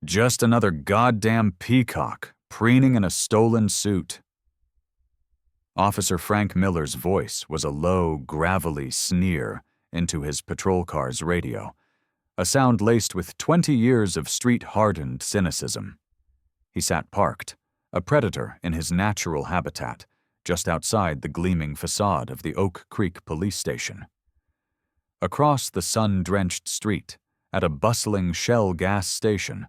Just another goddamn peacock, preening in a stolen suit. Officer Frank Miller's voice was a low, gravelly sneer into his patrol car's radio, a sound laced with 20 years of street-hardened cynicism. He sat parked, a predator in his natural habitat, just outside the gleaming facade of the Oak Creek police station. Across the sun-drenched street, at a bustling Shell gas station,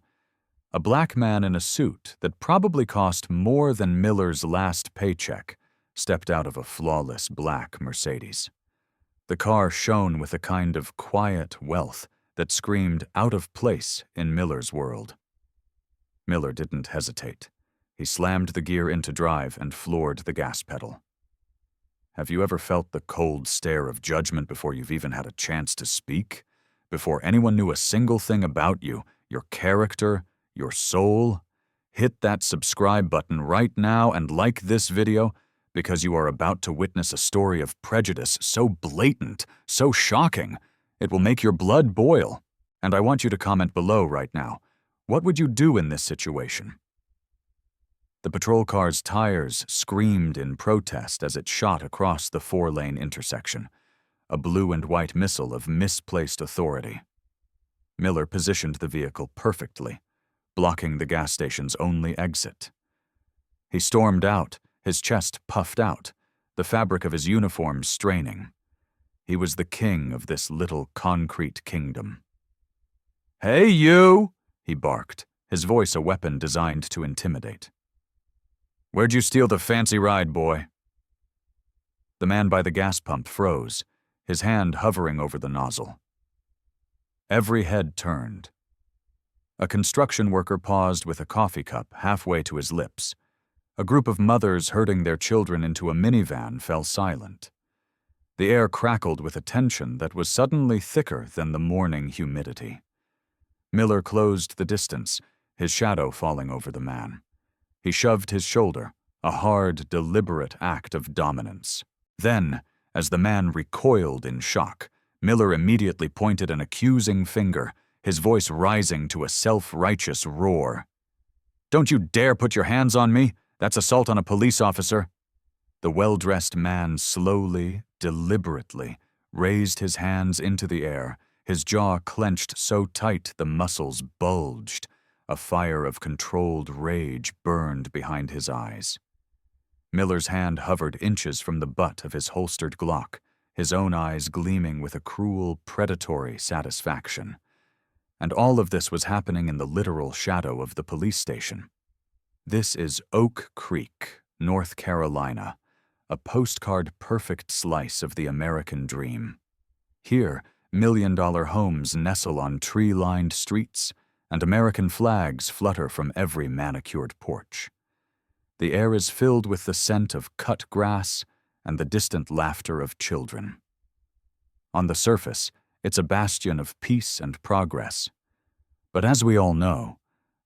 a black man in a suit that probably cost more than Miller's last paycheck stepped out of a flawless black Mercedes. The car shone with a kind of quiet wealth that screamed out of place in Miller's world. Miller didn't hesitate. He slammed the gear into drive and floored the gas pedal. Have you ever felt the cold stare of judgment before you've even had a chance to speak? Before anyone knew a single thing about you, your character, your soul? Hit that subscribe button right now and like this video, because you are about to witness a story of prejudice so blatant, so shocking, it will make your blood boil. And I want you to comment below right now. What would you do in this situation? The patrol car's tires screamed in protest as it shot across the four-lane intersection, a blue and white missile of misplaced authority. Miller positioned the vehicle perfectly, blocking the gas station's only exit. He stormed out, his chest puffed out, the fabric of his uniform straining. He was the king of this little concrete kingdom. "Hey, you!" he barked, his voice a weapon designed to intimidate. "Where'd you steal the fancy ride, boy?" The man by the gas pump froze, his hand hovering over the nozzle. Every head turned. A construction worker paused with a coffee cup halfway to his lips. A group of mothers herding their children into a minivan fell silent. The air crackled with a tension that was suddenly thicker than the morning humidity. Miller closed the distance, his shadow falling over the man. He shoved his shoulder, a hard, deliberate act of dominance. Then, as the man recoiled in shock, Miller immediately pointed an accusing finger, his voice rising to a self-righteous roar. "Don't you dare put your hands on me! That's assault on a police officer!" The well-dressed man slowly, deliberately, raised his hands into the air, his jaw clenched so tight the muscles bulged. A fire of controlled rage burned behind his eyes. Miller's hand hovered inches from the butt of his holstered Glock, his own eyes gleaming with a cruel, predatory satisfaction. And all of this was happening in the literal shadow of the police station. This is Oak Creek, North Carolina, a postcard-perfect slice of the American dream. Here, million-dollar homes nestle on tree-lined streets, and American flags flutter from every manicured porch. The air is filled with the scent of cut grass and the distant laughter of children. On the surface, it's a bastion of peace and progress. But as we all know,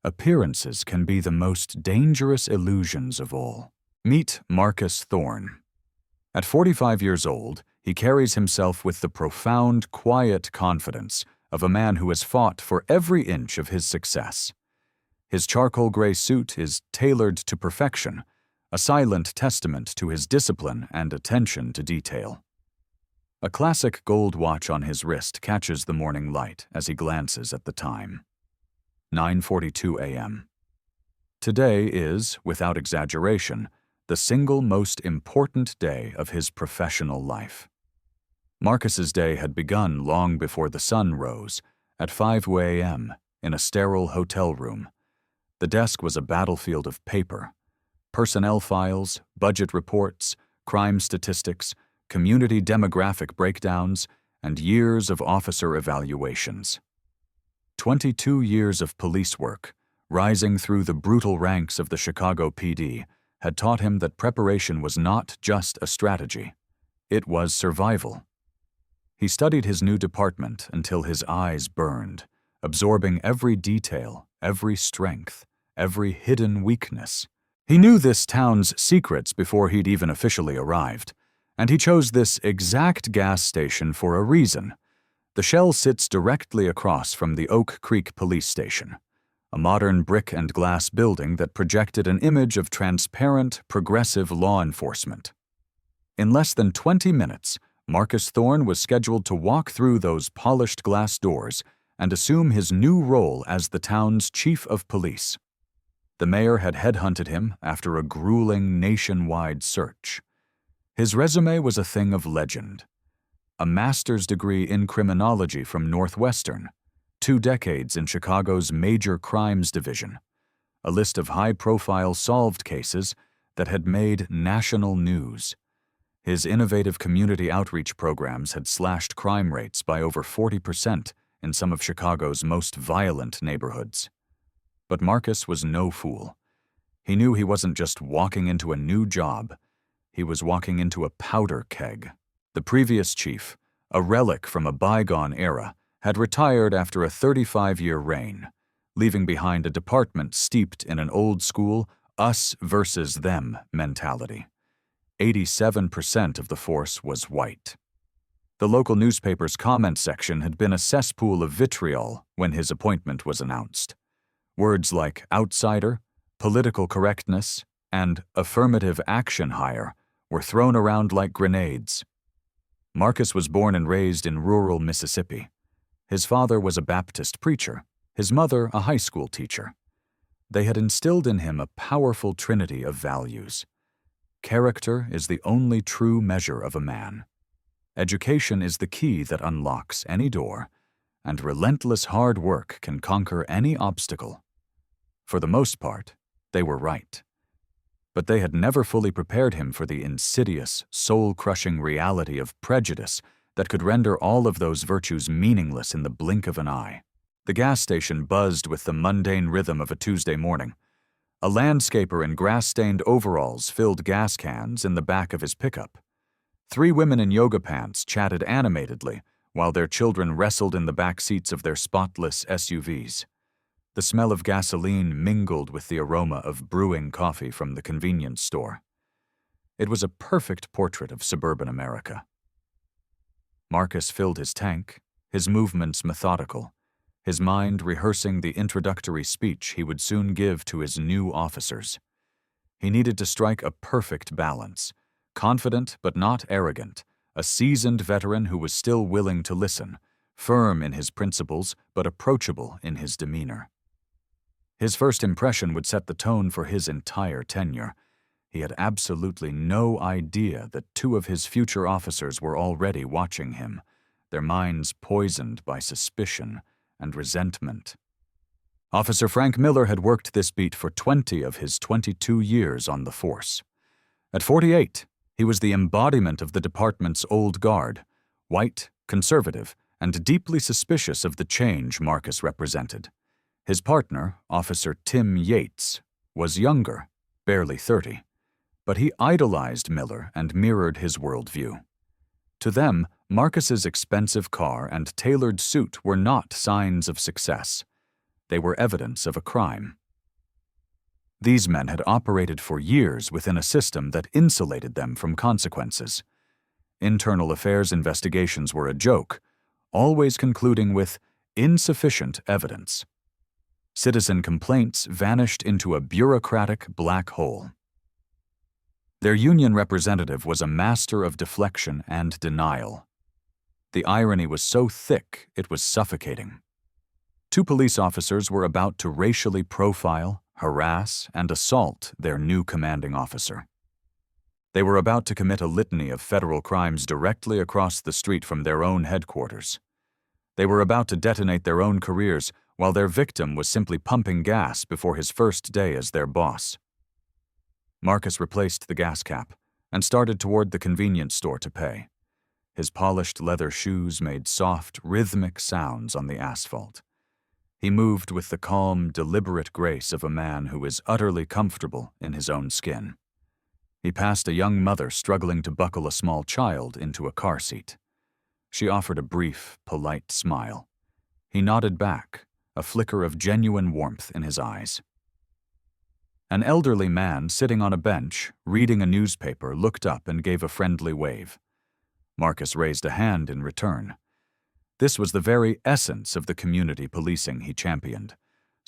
appearances can be the most dangerous illusions of all. Meet Marcus Thorne. At 45 years old, he carries himself with the profound, quiet confidence of a man who has fought for every inch of his success. His charcoal gray suit is tailored to perfection, a silent testament to his discipline and attention to detail. A classic gold watch on his wrist catches the morning light as he glances at the time. 9:42 a.m. Today is, without exaggeration, the single most important day of his professional life. Marcus's day had begun long before the sun rose, at 5 a.m., in a sterile hotel room. The desk was a battlefield of paper. Personnel files, budget reports, crime statistics, community demographic breakdowns, and years of officer evaluations. 22 years of police work, rising through the brutal ranks of the Chicago PD, had taught him that preparation was not just a strategy. It was survival. He studied his new department until his eyes burned, absorbing every detail, every strength, every hidden weakness. He knew this town's secrets before he'd even officially arrived, and he chose this exact gas station for a reason. The Shell sits directly across from the Oak Creek police station, a modern brick and glass building that projected an image of transparent, progressive law enforcement. In less than 20 minutes, Marcus Thorne was scheduled to walk through those polished glass doors and assume his new role as the town's chief of police. The mayor had headhunted him after a grueling nationwide search. His resume was a thing of legend. A master's degree in criminology from Northwestern, 2 decades in Chicago's Major Crimes Division, a list of high-profile solved cases that had made national news. His innovative community outreach programs had slashed crime rates by over 40% in some of Chicago's most violent neighborhoods. But Marcus was no fool. He knew he wasn't just walking into a new job. He was walking into a powder keg. The previous chief, a relic from a bygone era, had retired after a 35-year reign, leaving behind a department steeped in an old-school us versus them mentality. 87% of the force was white. The local newspaper's comment section had been a cesspool of vitriol when his appointment was announced. Words like outsider, political correctness, and affirmative action hire were thrown around like grenades. Marcus was born and raised in rural Mississippi. His father was a Baptist preacher, his mother a high school teacher. They had instilled in him a powerful trinity of values. Character is the only true measure of a man. Education is the key that unlocks any door, and relentless hard work can conquer any obstacle. For the most part, they were right. But they had never fully prepared him for the insidious, soul-crushing reality of prejudice that could render all of those virtues meaningless in the blink of an eye. The gas station buzzed with the mundane rhythm of a Tuesday morning. A landscaper in grass-stained overalls filled gas cans in the back of his pickup. 3 women in yoga pants chatted animatedly while their children wrestled in the back seats of their spotless SUVs. The smell of gasoline mingled with the aroma of brewing coffee from the convenience store. It was a perfect portrait of suburban America. Marcus filled his tank, his movements methodical, his mind rehearsing the introductory speech he would soon give to his new officers. He needed to strike a perfect balance, confident but not arrogant, a seasoned veteran who was still willing to listen, firm in his principles but approachable in his demeanor. His first impression would set the tone for his entire tenure. He had absolutely no idea that 2 of his future officers were already watching him, their minds poisoned by suspicion and resentment. Officer Frank Miller had worked this beat for 20 of his 22 years on the force. At 48, he was the embodiment of the department's old guard, white, conservative, and deeply suspicious of the change Marcus represented. His partner, Officer Tim Yates, was younger, barely 30, but he idolized Miller and mirrored his worldview. To them, Marcus's expensive car and tailored suit were not signs of success. They were evidence of a crime. These men had operated for years within a system that insulated them from consequences. Internal affairs investigations were a joke, always concluding with insufficient evidence. Citizen complaints vanished into a bureaucratic black hole. Their union representative was a master of deflection and denial. The irony was so thick it was suffocating. 2 police officers were about to racially profile, harass, and assault their new commanding officer. They were about to commit a litany of federal crimes directly across the street from their own headquarters. They were about to detonate their own careers while their victim was simply pumping gas before his first day as their boss. Marcus replaced the gas cap and started toward the convenience store to pay. His polished leather shoes made soft, rhythmic sounds on the asphalt. He moved with the calm, deliberate grace of a man who is utterly comfortable in his own skin. He passed a young mother struggling to buckle a small child into a car seat. She offered a brief, polite smile. He nodded back, a flicker of genuine warmth in his eyes. An elderly man sitting on a bench, reading a newspaper, looked up and gave a friendly wave. Marcus raised a hand in return. This was the very essence of the community policing he championed.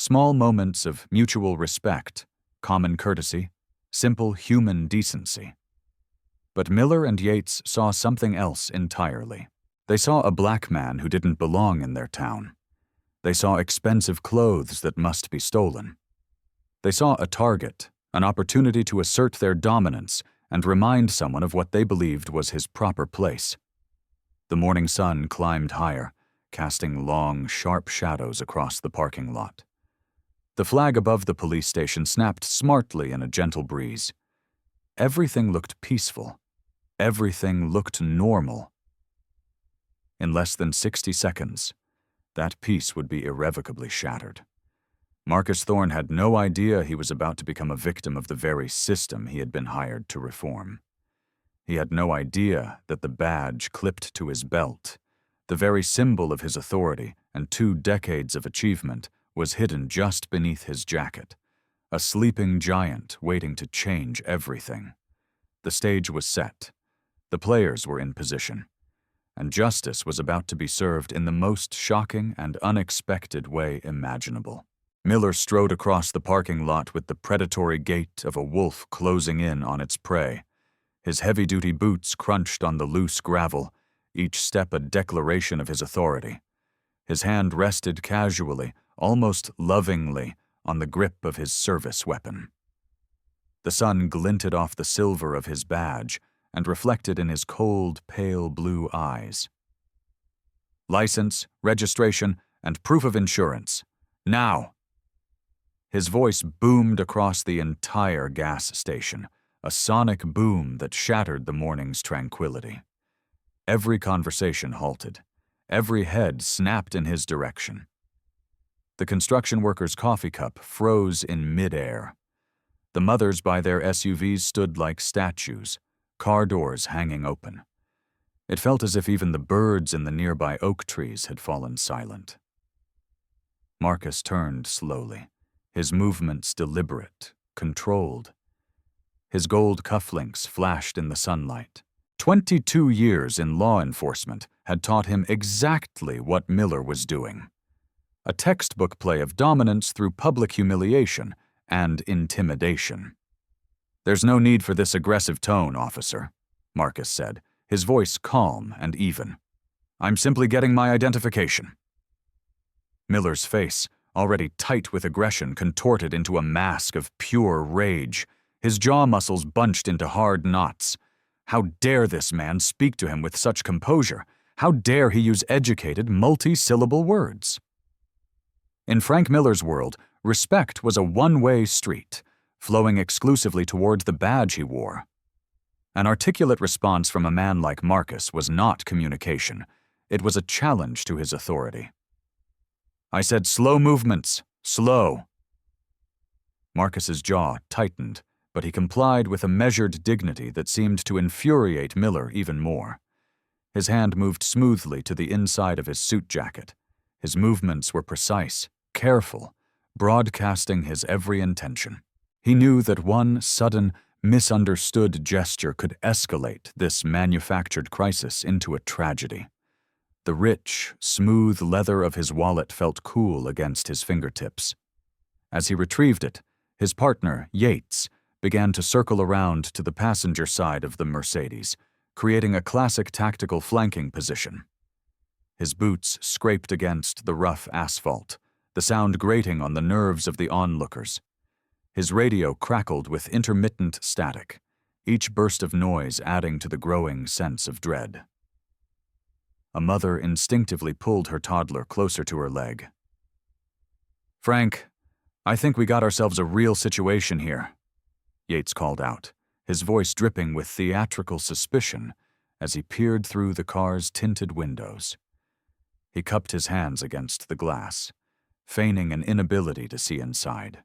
Small moments of mutual respect, common courtesy, simple human decency. But Miller and Yates saw something else entirely. They saw a black man who didn't belong in their town. They saw expensive clothes that must be stolen. They saw a target, an opportunity to assert their dominance and remind someone of what they believed was his proper place. The morning sun climbed higher, casting long, sharp shadows across the parking lot. The flag above the police station snapped smartly in a gentle breeze. Everything looked peaceful. Everything looked normal. In less than 60 seconds, that peace would be irrevocably shattered. Marcus Thorne had no idea he was about to become a victim of the very system he had been hired to reform. He had no idea that the badge clipped to his belt, the very symbol of his authority and 2 decades of achievement, was hidden just beneath his jacket, a sleeping giant waiting to change everything. The stage was set. The players were in position, and justice was about to be served in the most shocking and unexpected way imaginable. Miller strode across the parking lot with the predatory gait of a wolf closing in on its prey. His heavy-duty boots crunched on the loose gravel, each step a declaration of his authority. His hand rested casually, almost lovingly, on the grip of his service weapon. The sun glinted off the silver of his badge and reflected in his cold, pale blue eyes. License, registration, and proof of insurance. Now! His voice boomed across the entire gas station, a sonic boom that shattered the morning's tranquility. Every conversation halted. Every head snapped in his direction. The construction worker's coffee cup froze in midair. The mothers by their SUVs stood like statues, car doors hanging open. It felt as if even the birds in the nearby oak trees had fallen silent. Marcus turned slowly, his movements deliberate, controlled. His gold cufflinks flashed in the sunlight. 22 years in law enforcement had taught him exactly what Miller was doing. A textbook play of dominance through public humiliation and intimidation. "There's no need for this aggressive tone, officer," Marcus said, his voice calm and even. "I'm simply getting my identification." Miller's face, already tight with aggression, contorted into a mask of pure rage. His jaw muscles bunched into hard knots. How dare this man speak to him with such composure? How dare he use educated, multi-syllable words? In Frank Miller's world, respect was a one-way street, flowing exclusively toward the badge he wore. An articulate response from a man like Marcus was not communication. It was a challenge to his authority. "I said slow movements, slow." Marcus's jaw tightened, but he complied with a measured dignity that seemed to infuriate Miller even more. His hand moved smoothly to the inside of his suit jacket. His movements were precise, careful, broadcasting his every intention. He knew that one sudden, misunderstood gesture could escalate this manufactured crisis into a tragedy. The rich, smooth leather of his wallet felt cool against his fingertips. As he retrieved it, his partner, Yates, began to circle around to the passenger side of the Mercedes, creating a classic tactical flanking position. His boots scraped against the rough asphalt, the sound grating on the nerves of the onlookers. His radio crackled with intermittent static, each burst of noise adding to the growing sense of dread. A mother instinctively pulled her toddler closer to her leg. "Frank, I think we got ourselves a real situation here," Yates called out, his voice dripping with theatrical suspicion as he peered through the car's tinted windows. He cupped his hands against the glass, feigning an inability to see inside.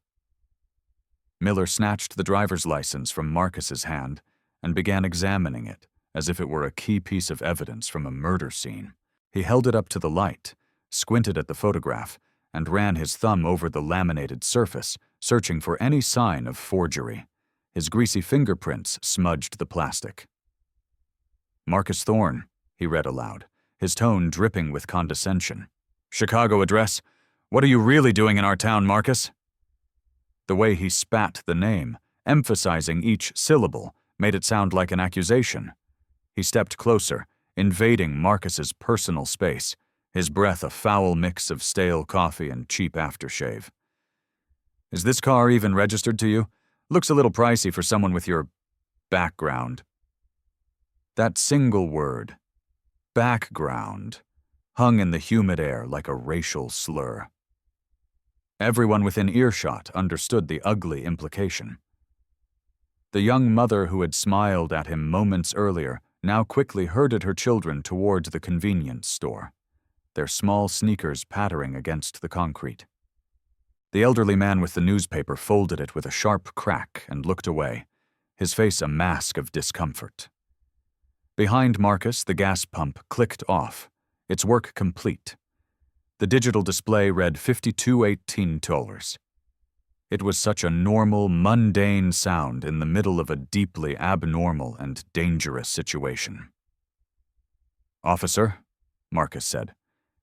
Miller snatched the driver's license from Marcus's hand and began examining it as if it were a key piece of evidence from a murder scene. He held it up to the light, squinted at the photograph, and ran his thumb over the laminated surface, searching for any sign of forgery. His greasy fingerprints smudged the plastic. "Marcus Thorne," he read aloud, his tone dripping with condescension. "Chicago address, What are you really doing in our town, Marcus? The way he spat the name, emphasizing each syllable, made it sound like an accusation. He stepped closer, invading Marcus's personal space, his breath a foul mix of stale coffee and cheap aftershave. Is this car even registered to you? Looks a little pricey for someone with your background. That single word, background, hung in the humid air like a racial slur. Everyone within earshot understood the ugly implication. The young mother who had smiled at him moments earlier now quickly herded her children toward the convenience store, their small sneakers pattering against the concrete. The elderly man with the newspaper folded it with a sharp crack and looked away, his face a mask of discomfort. Behind Marcus, the gas pump clicked off, its work complete. The digital display read $52.18. It was such a normal, mundane sound in the middle of a deeply abnormal and dangerous situation. "Officer," Marcus said,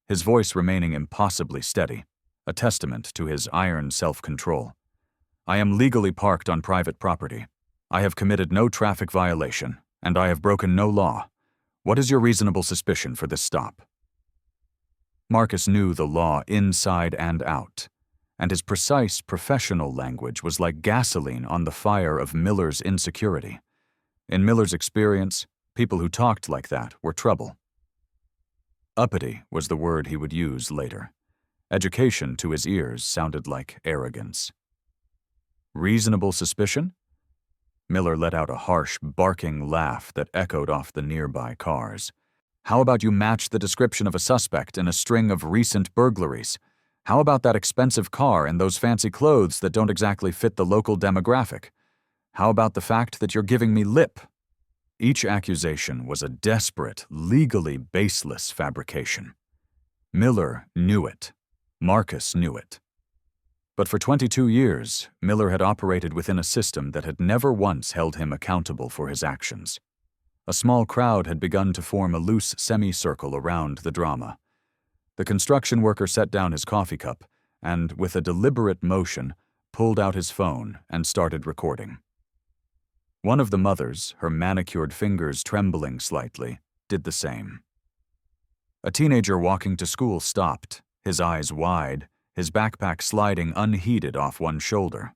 his voice remaining impossibly steady, a testament to his iron self-control. "I am legally parked on private property. I have committed no traffic violation, and I have broken no law. What is your reasonable suspicion for this stop?" Marcus knew the law inside and out, and his precise professional language was like gasoline on the fire of Miller's insecurity. In Miller's experience, people who talked like that were trouble. Uppity was the word he would use later. Education to his ears sounded like arrogance. Reasonable suspicion? Miller let out a harsh, barking laugh that echoed off the nearby cars. "How about you match the description of a suspect in a string of recent burglaries? How about that expensive car and those fancy clothes that don't exactly fit the local demographic? How about the fact that you're giving me lip?" Each accusation was a desperate, legally baseless fabrication. Miller knew it. Marcus knew it. But for 22 years, Miller had operated within a system that had never once held him accountable for his actions. A small crowd had begun to form a loose semicircle around the drama. The construction worker set down his coffee cup and, with a deliberate motion, pulled out his phone and started recording. One of the mothers, her manicured fingers trembling slightly, did the same. A teenager walking to school stopped, his eyes wide, his backpack sliding unheeded off one shoulder.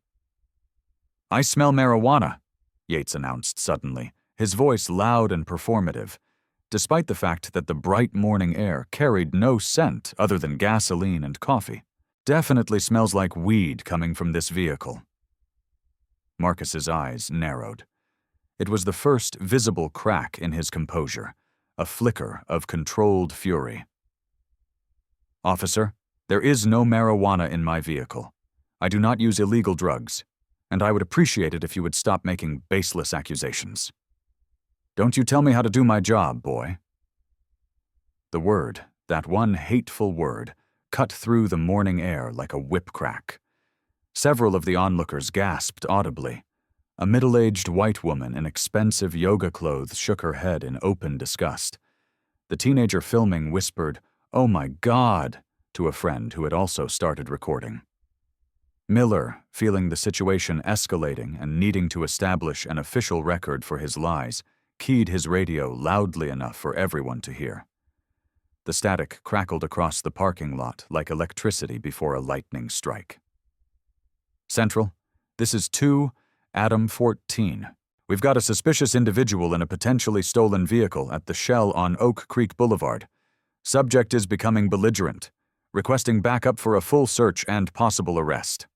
"I smell marijuana," Yates announced suddenly, his voice loud and performative, despite the fact that the bright morning air carried no scent other than gasoline and coffee. "Definitely smells like weed coming from this vehicle." Marcus's eyes narrowed. It was the first visible crack in his composure, a flicker of controlled fury. "Officer, there is no marijuana in my vehicle. I do not use illegal drugs, and I would appreciate it if you would stop making baseless accusations." "Don't you tell me how to do my job, boy." The word, that one hateful word, cut through the morning air like a whip crack. Several of the onlookers gasped audibly. A middle-aged white woman in expensive yoga clothes shook her head in open disgust. The teenager filming whispered, "Oh my God," to a friend who had also started recording. Miller, feeling the situation escalating and needing to establish an official record for his lies, keyed his radio loudly enough for everyone to hear. The static crackled across the parking lot like electricity before a lightning strike. "Central, this is 2 Adam 14. We've got a suspicious individual in a potentially stolen vehicle at the Shell on Oak Creek Boulevard. Subject is becoming belligerent, requesting backup for a full search and possible arrest."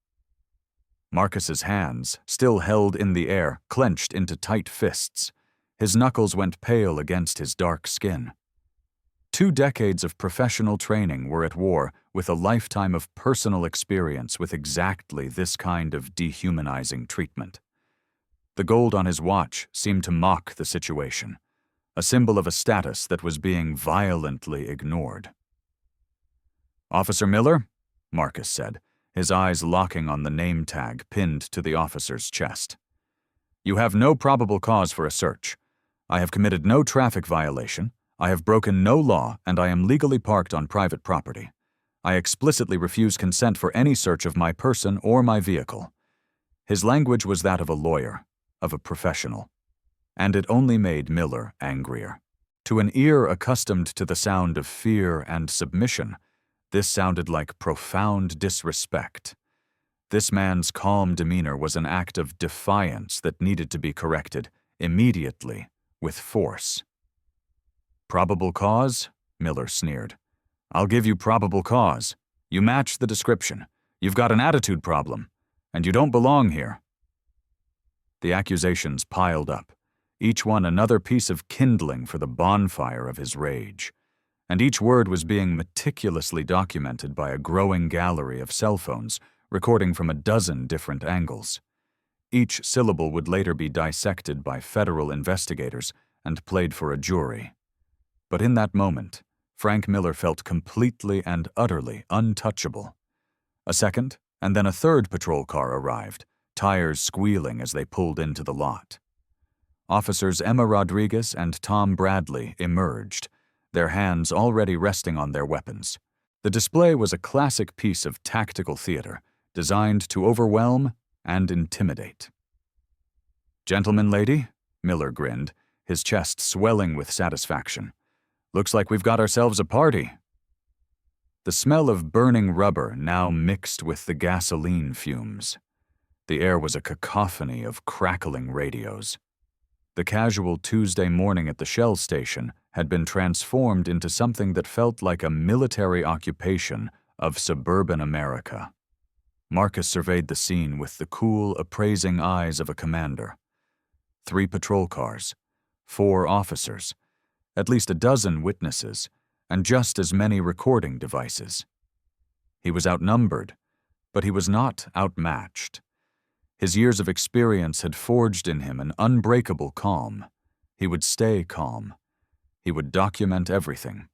Marcus's hands, still held in the air, clenched into tight fists. His knuckles went pale against his dark skin. 2 decades of professional training were at war with a lifetime of personal experience with exactly this kind of dehumanizing treatment. The gold on his watch seemed to mock the situation, a symbol of a status that was being violently ignored. "Officer Miller," Marcus said, his eyes locking on the name tag pinned to the officer's chest. "You have no probable cause for a search. I have committed no traffic violation, I have broken no law, and I am legally parked on private property. I explicitly refuse consent for any search of my person or my vehicle." His language was that of a lawyer, of a professional, and it only made Miller angrier. To an ear accustomed to the sound of fear and submission, this sounded like profound disrespect. This man's calm demeanor was an act of defiance that needed to be corrected immediately, with force. "Probable cause?" Miller sneered. "I'll give you probable cause. You match the description. You've got an attitude problem, and you don't belong here." The accusations piled up, each one another piece of kindling for the bonfire of his rage, and each word was being meticulously documented by a growing gallery of cell phones recording from a dozen different angles. Each syllable would later be dissected by federal investigators and played for a jury. But in that moment, Frank Miller felt completely and utterly untouchable. A second, and then a third patrol car arrived, tires squealing as they pulled into the lot. Officers Emma Rodriguez and Tom Bradley emerged, their hands already resting on their weapons. The display was a classic piece of tactical theater, designed to overwhelm and intimidate. "Gentleman, lady," Miller grinned, his chest swelling with satisfaction. "Looks like we've got ourselves a party." The smell of burning rubber now mixed with the gasoline fumes. The air was a cacophony of crackling radios. The casual Tuesday morning at the Shell station had been transformed into something that felt like a military occupation of suburban America. Marcus surveyed the scene with the cool, appraising eyes of a commander. 3 patrol cars, 4 officers, at least a dozen witnesses, and just as many recording devices. He was outnumbered, but he was not outmatched. His years of experience had forged in him an unbreakable calm. He would stay calm. He would document everything.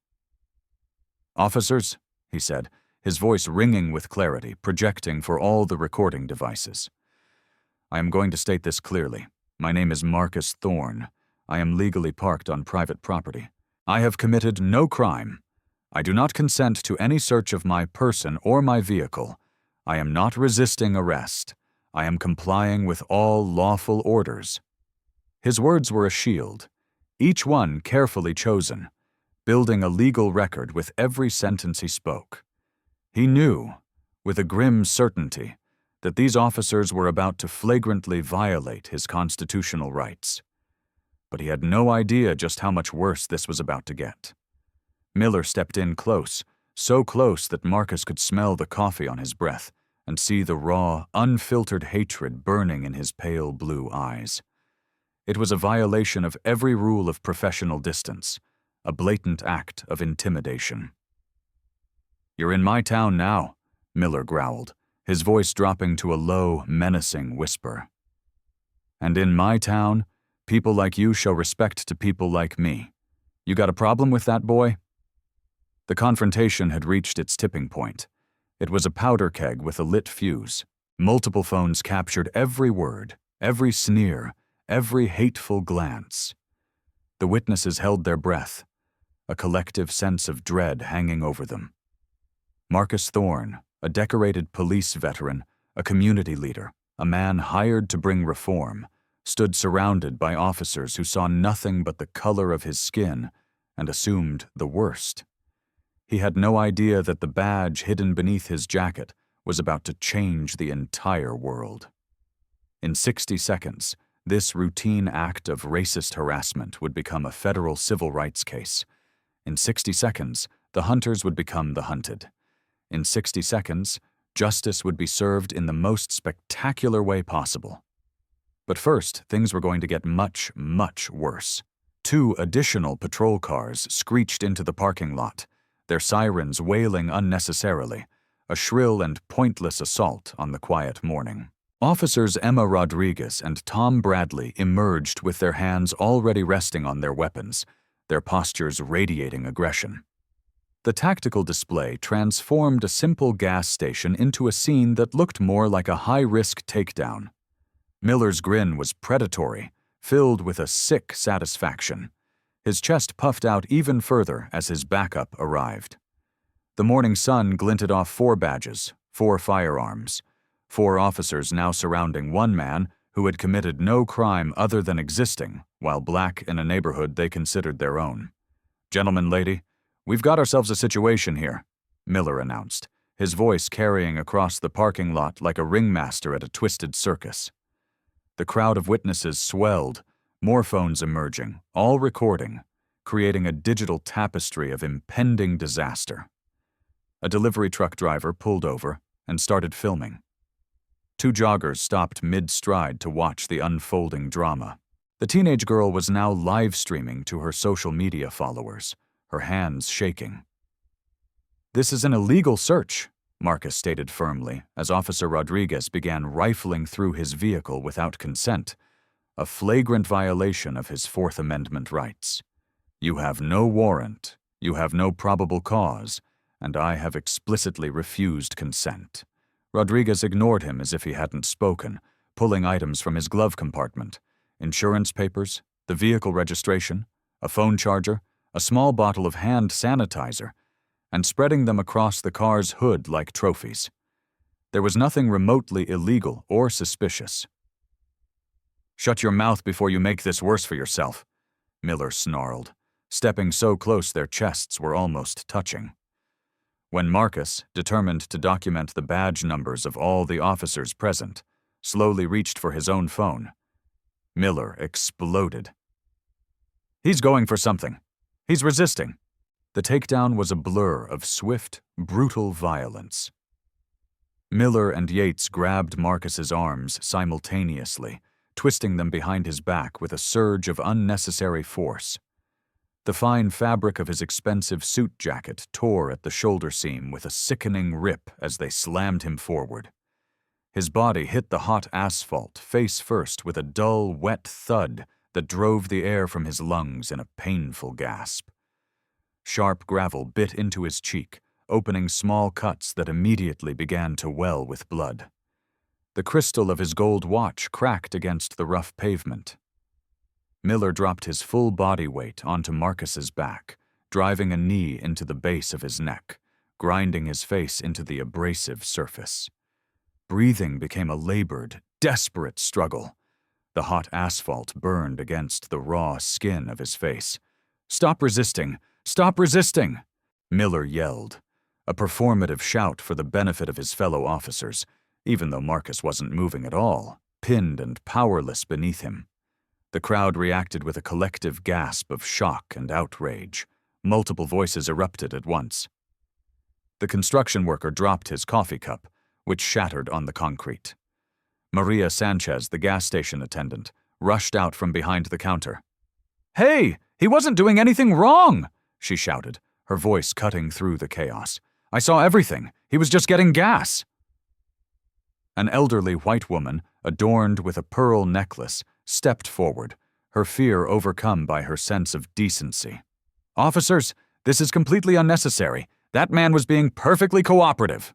"Officers," he said, his voice ringing with clarity, projecting for all the recording devices. "I am going to state this clearly. My name is Marcus Thorne. I am legally parked on private property. I have committed no crime. I do not consent to any search of my person or my vehicle. I am not resisting arrest. I am complying with all lawful orders." His words were a shield, each one carefully chosen, building a legal record with every sentence he spoke. He knew, with a grim certainty, that these officers were about to flagrantly violate his constitutional rights. But he had no idea just how much worse this was about to get. Miller stepped in close, so close that Marcus could smell the coffee on his breath and see the raw, unfiltered hatred burning in his pale blue eyes. It was a violation of every rule of professional distance, a blatant act of intimidation. "You're in my town now," Miller growled, his voice dropping to a low, menacing whisper. "And in my town, people like you show respect to people like me. You got a problem with that, boy?" The confrontation had reached its tipping point. It was a powder keg with a lit fuse. Multiple phones captured every word, every sneer, every hateful glance. The witnesses held their breath, a collective sense of dread hanging over them. Marcus Thorne, a decorated police veteran, a community leader, a man hired to bring reform, stood surrounded by officers who saw nothing but the color of his skin and assumed the worst. He had no idea that the badge hidden beneath his jacket was about to change the entire world. In 60 seconds, this routine act of racist harassment would become a federal civil rights case. In 60 seconds, the hunters would become the hunted. In 60 seconds, justice would be served in the most spectacular way possible. But first, things were going to get much, much worse. 2 additional patrol cars screeched into the parking lot, their sirens wailing unnecessarily, a shrill and pointless assault on the quiet morning. Officers Emma Rodriguez and Tom Bradley emerged with their hands already resting on their weapons, their postures radiating aggression. The tactical display transformed a simple gas station into a scene that looked more like a high-risk takedown. Miller's grin was predatory, filled with a sick satisfaction. His chest puffed out even further as his backup arrived. The morning sun glinted off 4 badges, 4 firearms, 4 officers now surrounding one man who had committed no crime other than existing while black in a neighborhood they considered their own. "Gentlemen, lady, we've got ourselves a situation here," Miller announced, his voice carrying across the parking lot like a ringmaster at a twisted circus. The crowd of witnesses swelled, more phones emerging, all recording, creating a digital tapestry of impending disaster. A delivery truck driver pulled over and started filming. 2 joggers stopped mid-stride to watch the unfolding drama. The teenage girl was now live streaming to her social media followers, her hands shaking. "This is an illegal search," Marcus stated firmly as Officer Rodriguez began rifling through his vehicle without consent, a flagrant violation of his Fourth Amendment rights. "You have no warrant, you have no probable cause, and I have explicitly refused consent." Rodriguez ignored him as if he hadn't spoken, pulling items from his glove compartment: insurance papers, the vehicle registration, a phone charger, a small bottle of hand sanitizer, and spreading them across the car's hood like trophies. There was nothing remotely illegal or suspicious. "Shut your mouth before you make this worse for yourself," Miller snarled, stepping so close their chests were almost touching. When Marcus, determined to document the badge numbers of all the officers present, slowly reached for his own phone, Miller exploded. "He's going for something. He's resisting." The takedown was a blur of swift, brutal violence. Miller and Yates grabbed Marcus's arms simultaneously, twisting them behind his back with a surge of unnecessary force. The fine fabric of his expensive suit jacket tore at the shoulder seam with a sickening rip as they slammed him forward. His body hit the hot asphalt face first with a dull, wet thud that drove the air from his lungs in a painful gasp. Sharp gravel bit into his cheek, opening small cuts that immediately began to well with blood. The crystal of his gold watch cracked against the rough pavement. Miller dropped his full body weight onto Marcus's back, driving a knee into the base of his neck, grinding his face into the abrasive surface. Breathing became a labored, desperate struggle. The hot asphalt burned against the raw skin of his face. "Stop resisting! Stop resisting!" Miller yelled, a performative shout for the benefit of his fellow officers, even though Marcus wasn't moving at all, pinned and powerless beneath him. The crowd reacted with a collective gasp of shock and outrage. Multiple voices erupted at once. The construction worker dropped his coffee cup, which shattered on the concrete. Maria Sanchez, the gas station attendant, rushed out from behind the counter. "Hey, he wasn't doing anything wrong!" she shouted, her voice cutting through the chaos. "I saw everything. He was just getting gas." An elderly white woman, adorned with a pearl necklace, stepped forward, her fear overcome by her sense of decency. "Officers, this is completely unnecessary. That man was being perfectly cooperative."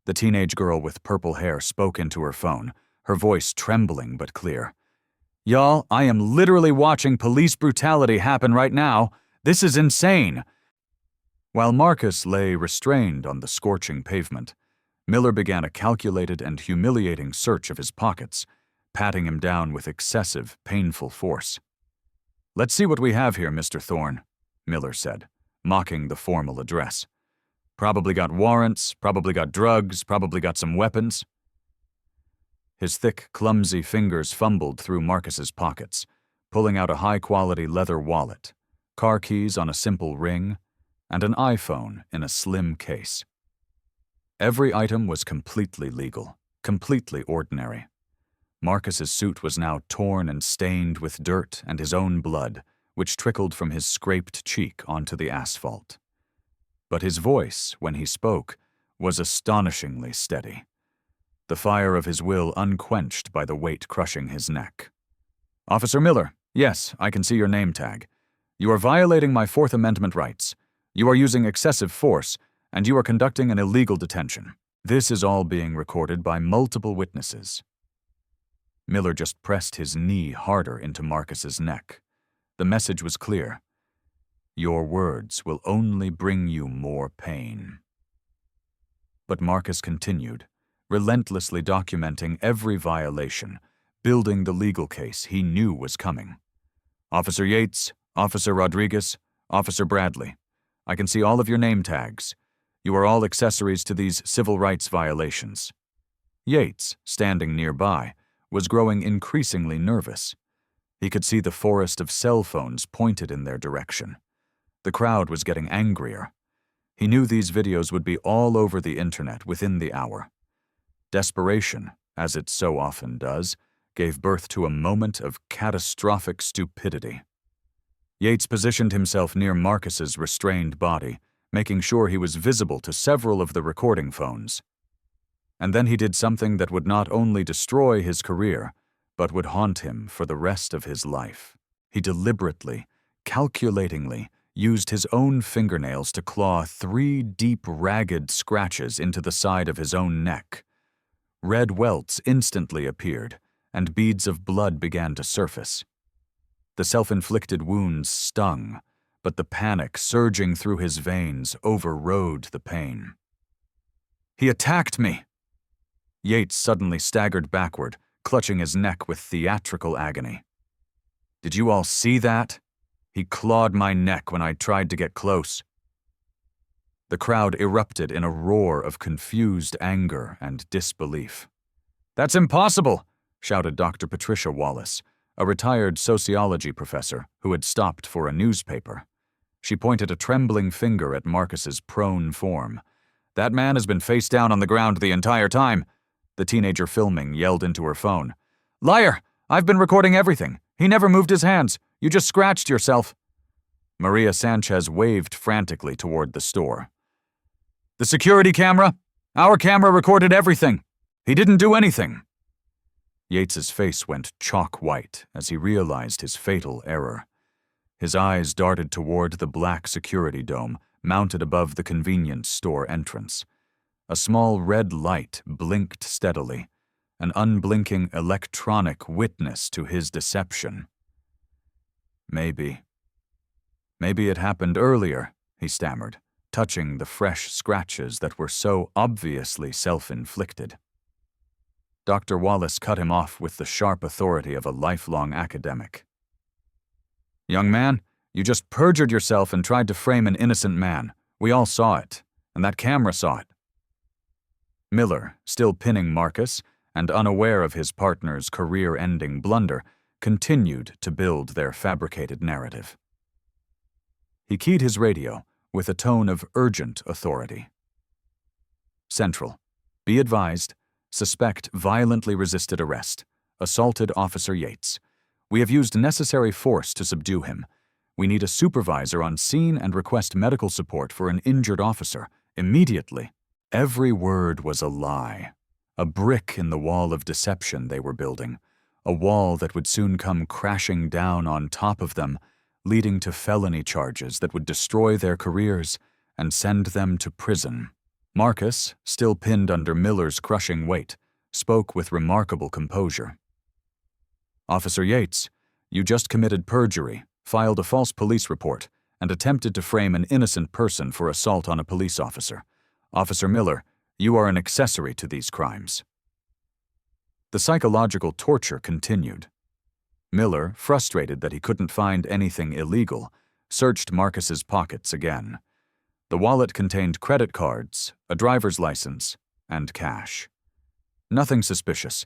The teenage girl with purple hair spoke into her phone, her voice trembling but clear. "Y'all, I am literally watching police brutality happen right now. This is insane." While Marcus lay restrained on the scorching pavement, Miller began a calculated and humiliating search of his pockets, patting him down with excessive, painful force. "Let's see what we have here, Mr. Thorne," Miller said, mocking the formal address. "Probably got warrants, probably got drugs, probably got some weapons." His thick, clumsy fingers fumbled through Marcus's pockets, pulling out a high-quality leather wallet, car keys on a simple ring, and an iPhone in a slim case. Every item was completely legal, completely ordinary. Marcus's suit was now torn and stained with dirt and his own blood, which trickled from his scraped cheek onto the asphalt. But his voice, when he spoke, was astonishingly steady, the fire of his will unquenched by the weight crushing his neck. "Officer Miller, yes, I can see your name tag. You are violating my Fourth Amendment rights. You are using excessive force, and you are conducting an illegal detention. This is all being recorded by multiple witnesses." Miller just pressed his knee harder into Marcus's neck. The message was clear. Your words will only bring you more pain. But Marcus continued, relentlessly documenting every violation, building the legal case he knew was coming. Officer Yates, Officer Rodriguez, Officer Bradley, I can see all of your name tags. You are all accessories to these civil rights violations. Yates, standing nearby, was growing increasingly nervous. He could see the forest of cell phones pointed in their direction. The crowd was getting angrier. He knew these videos would be all over the internet within the hour. Desperation, as it so often does, gave birth to a moment of catastrophic stupidity. Yates positioned himself near Marcus's restrained body, making sure he was visible to several of the recording phones. And then he did something that would not only destroy his career, but would haunt him for the rest of his life. He deliberately, calculatingly, used his own fingernails to claw 3 deep, ragged scratches into the side of his own neck. Red welts instantly appeared, and beads of blood began to surface. The self-inflicted wounds stung, but the panic surging through his veins overrode the pain. He attacked me! Yates suddenly staggered backward, clutching his neck with theatrical agony. Did you all see that? He clawed my neck when I tried to get close. The crowd erupted in a roar of confused anger and disbelief. That's impossible, shouted Dr. Patricia Wallace, a retired sociology professor who had stopped for a newspaper. She pointed a trembling finger at Marcus's prone form. That man has been face down on the ground the entire time. The teenager filming yelled into her phone. Liar! I've been recording everything. He never moved his hands. You just scratched yourself. Maria Sanchez waved frantically toward the store. The security camera? Our camera recorded everything. He didn't do anything. Yates's face went chalk white as he realized his fatal error. His eyes darted toward the black security dome mounted above the convenience store entrance. A small red light blinked steadily, an unblinking electronic witness to his deception. Maybe it happened earlier, he stammered, touching the fresh scratches that were so obviously self-inflicted. Dr. Wallace cut him off with the sharp authority of a lifelong academic. Young man, you just perjured yourself and tried to frame an innocent man. We all saw it, and that camera saw it. Miller, still pinning Marcus, and unaware of his partner's career-ending blunder, continued to build their fabricated narrative. He keyed his radio with a tone of urgent authority. Central. Be advised. Suspect violently resisted arrest. Assaulted Officer Yates. We have used necessary force to subdue him. We need a supervisor on scene and request medical support for an injured officer, immediately. Every word was a lie. A brick in the wall of deception they were building. A wall that would soon come crashing down on top of them, leading to felony charges that would destroy their careers and send them to prison. Marcus, still pinned under Miller's crushing weight, spoke with remarkable composure. Officer Yates, you just committed perjury, filed a false police report, and attempted to frame an innocent person for assault on a police officer. Officer Miller, you are an accessory to these crimes. The psychological torture continued. Miller, frustrated that he couldn't find anything illegal, searched Marcus's pockets again. The wallet contained credit cards, a driver's license, and cash. Nothing suspicious,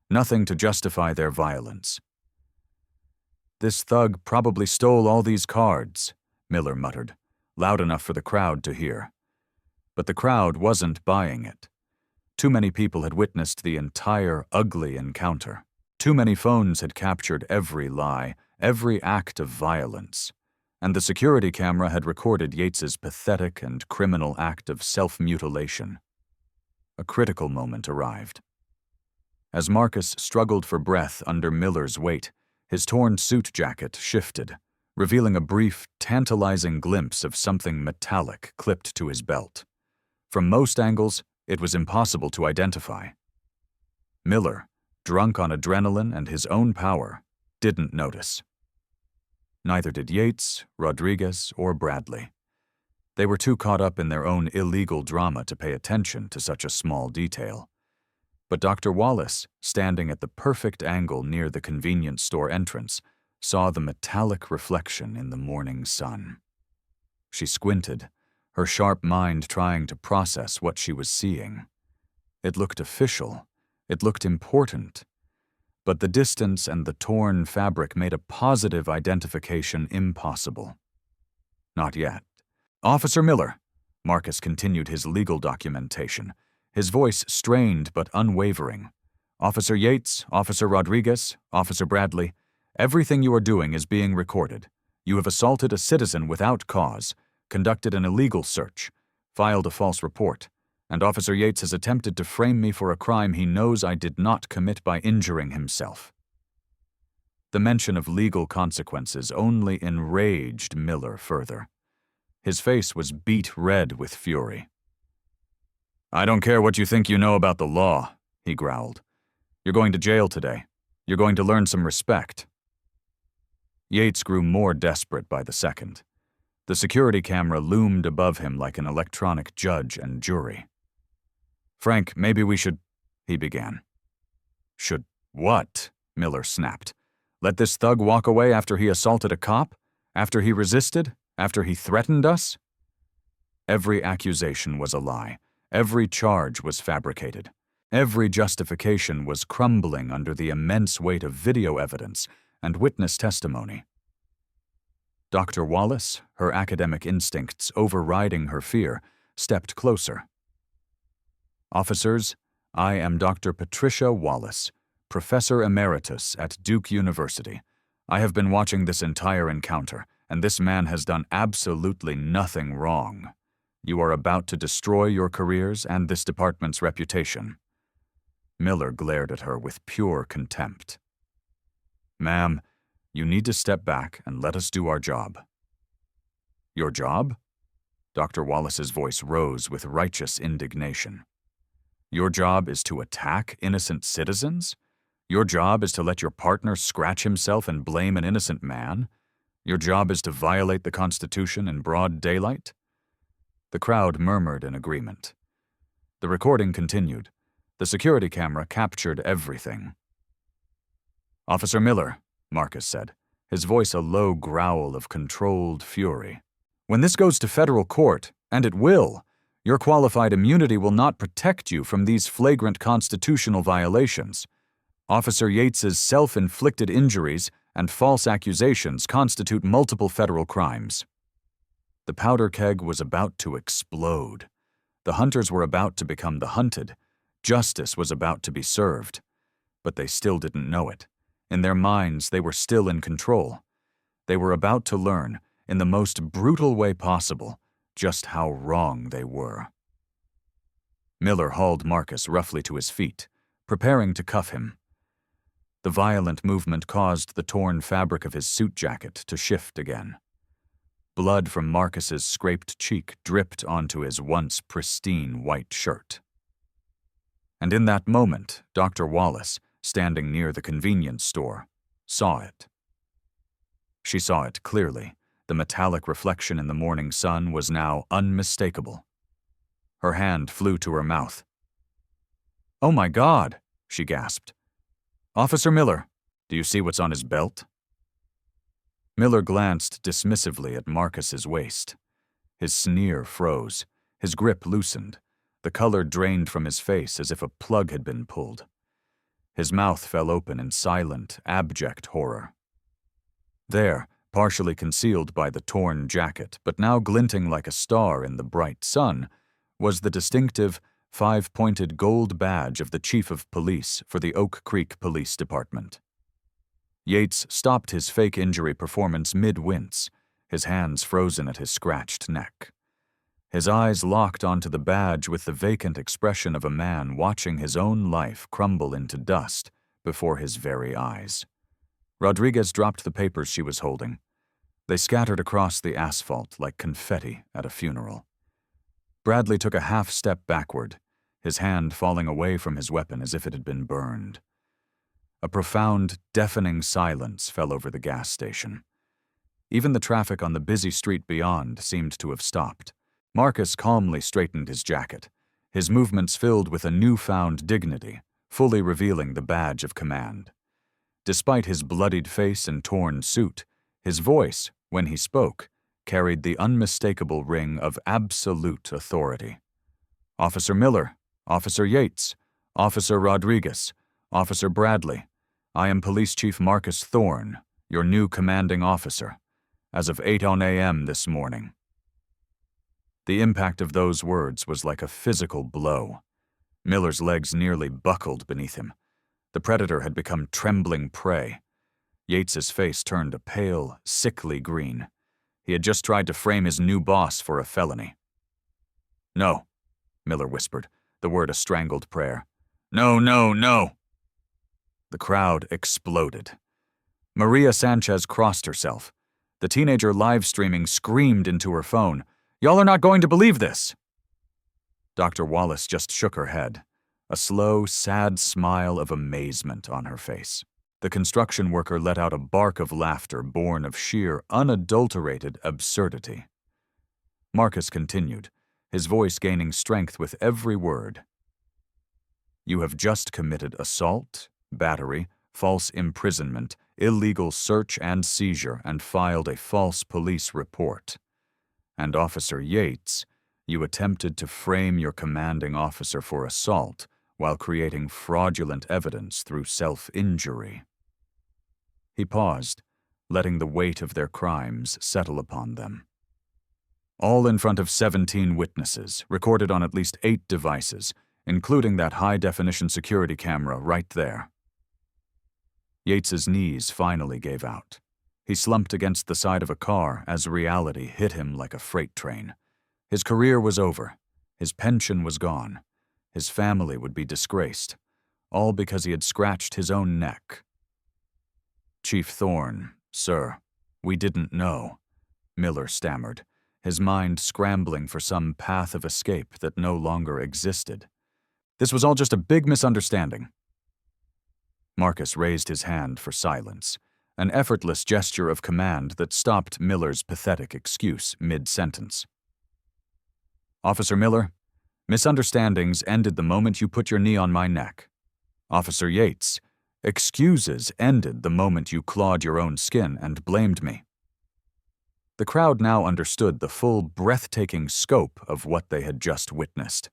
nothing to justify their violence. This thug probably stole all these cards, Miller muttered, loud enough for the crowd to hear. But the crowd wasn't buying it. Too many people had witnessed the entire ugly encounter. Too many phones had captured every lie, every act of violence. And the security camera had recorded Yates's pathetic and criminal act of self-mutilation. A critical moment arrived. As Marcus struggled for breath under Miller's weight, his torn suit jacket shifted, revealing a brief, tantalizing glimpse of something metallic clipped to his belt. From most angles, it was impossible to identify. Miller, drunk on adrenaline and his own power, didn't notice. Neither did Yates, Rodriguez, or Bradley. They were too caught up in their own illegal drama to pay attention to such a small detail. But Dr. Wallace, standing at the perfect angle near the convenience store entrance, saw the metallic reflection in the morning sun. She squinted, her sharp mind trying to process what she was seeing. It looked official. It looked important. But the distance and the torn fabric made a positive identification impossible. Not yet. "Officer Miller," Marcus continued his legal documentation, his voice strained but unwavering. "Officer Yates, Officer Rodriguez, Officer Bradley, everything you are doing is being recorded. You have assaulted a citizen without cause, conducted an illegal search, filed a false report, and Officer Yates has attempted to frame me for a crime he knows I did not commit by injuring himself." The mention of legal consequences only enraged Miller further. His face was beet red with fury. "I don't care what you think you know about the law," he growled. "You're going to jail today. You're going to learn some respect." Yates grew more desperate by the second. The security camera loomed above him like an electronic judge and jury. "Frank, maybe we should," he began. "Should what?" Miller snapped. "Let this thug walk away after he assaulted a cop? After he resisted? After he threatened us?" Every accusation was a lie. Every charge was fabricated. Every justification was crumbling under the immense weight of video evidence and witness testimony. Dr. Wallace, her academic instincts overriding her fear, stepped closer. "Officers, I am Dr. Patricia Wallace, Professor Emeritus at Duke University. I have been watching this entire encounter, and this man has done absolutely nothing wrong. You are about to destroy your careers and this department's reputation." Miller glared at her with pure contempt. "Ma'am, you need to step back and let us do our job." "Your job?" Dr. Wallace's voice rose with righteous indignation. "Your job is to attack innocent citizens? Your job is to let your partner scratch himself and blame an innocent man? Your job is to violate the Constitution in broad daylight?" The crowd murmured in agreement. The recording continued. The security camera captured everything. "Officer Miller," Marcus said, his voice a low growl of controlled fury. "When this goes to federal court, and it will, your qualified immunity will not protect you from these flagrant constitutional violations. Officer Yates's self-inflicted injuries and false accusations constitute multiple federal crimes." The powder keg was about to explode. The hunters were about to become the hunted. Justice was about to be served. But they still didn't know it. In their minds, they were still in control. They were about to learn, in the most brutal way possible, just how wrong they were. Miller hauled Marcus roughly to his feet, preparing to cuff him. The violent movement caused the torn fabric of his suit jacket to shift again. Blood from Marcus's scraped cheek dripped onto his once pristine white shirt. And in that moment, Dr. Wallace, standing near the convenience store, saw it. She saw it clearly. The metallic reflection in the morning sun was now unmistakable. Her hand flew to her mouth. "Oh my God," she gasped. "Officer Miller, do you see what's on his belt?" Miller glanced dismissively at Marcus's waist. His sneer froze. His grip loosened. The color drained from his face as if a plug had been pulled. His mouth fell open in silent, abject horror. There, partially concealed by the torn jacket, but now glinting like a star in the bright sun, was the distinctive, five-pointed gold badge of the Chief of Police for the Oak Creek Police Department. Yates stopped his fake injury performance mid-wince, his hands frozen at his scratched neck. His eyes locked onto the badge with the vacant expression of a man watching his own life crumble into dust before his very eyes. Rodriguez dropped the papers she was holding. They scattered across the asphalt like confetti at a funeral. Bradley took a half-step backward, his hand falling away from his weapon as if it had been burned. A profound, deafening silence fell over the gas station. Even the traffic on the busy street beyond seemed to have stopped. Marcus calmly straightened his jacket, his movements filled with a newfound dignity, fully revealing the badge of command. Despite his bloodied face and torn suit, his voice, when he spoke, carried the unmistakable ring of absolute authority. Officer Miller, Officer Yates, Officer Rodriguez, Officer Bradley, I am Police Chief Marcus Thorne, your new commanding officer, as of 8 a.m. this morning. The impact of those words was like a physical blow. Miller's legs nearly buckled beneath him. The predator had become trembling prey. Yates's face turned a pale, sickly green. He had just tried to frame his new boss for a felony. "No," Miller whispered, the word a strangled prayer. "No, no, no!" The crowd exploded. Maria Sanchez crossed herself. The teenager live streaming screamed into her phone, "Y'all are not going to believe this!" Dr. Wallace just shook her head, a slow, sad smile of amazement on her face. The construction worker let out a bark of laughter born of sheer, unadulterated absurdity. Marcus continued, his voice gaining strength with every word. "You have just committed assault, battery, false imprisonment, illegal search and seizure, and filed a false police report. And Officer Yates, you attempted to frame your commanding officer for assault while creating fraudulent evidence through self-injury." He paused, letting the weight of their crimes settle upon them. All in front of 17 witnesses, recorded on at least 8 devices, including that high-definition security camera right there. Yates's knees finally gave out. He slumped against the side of a car as reality hit him like a freight train. His career was over. His pension was gone. His family would be disgraced, all because he had scratched his own neck. "Chief Thorne, sir, we didn't know," Miller stammered, his mind scrambling for some path of escape that no longer existed. "This was all just a big misunderstanding." Marcus raised his hand for silence, an effortless gesture of command that stopped Miller's pathetic excuse mid-sentence. "Officer Miller, misunderstandings ended the moment you put your knee on my neck. Officer Yates, excuses ended the moment you clawed your own skin and blamed me." The crowd now understood the full, breathtaking scope of what they had just witnessed.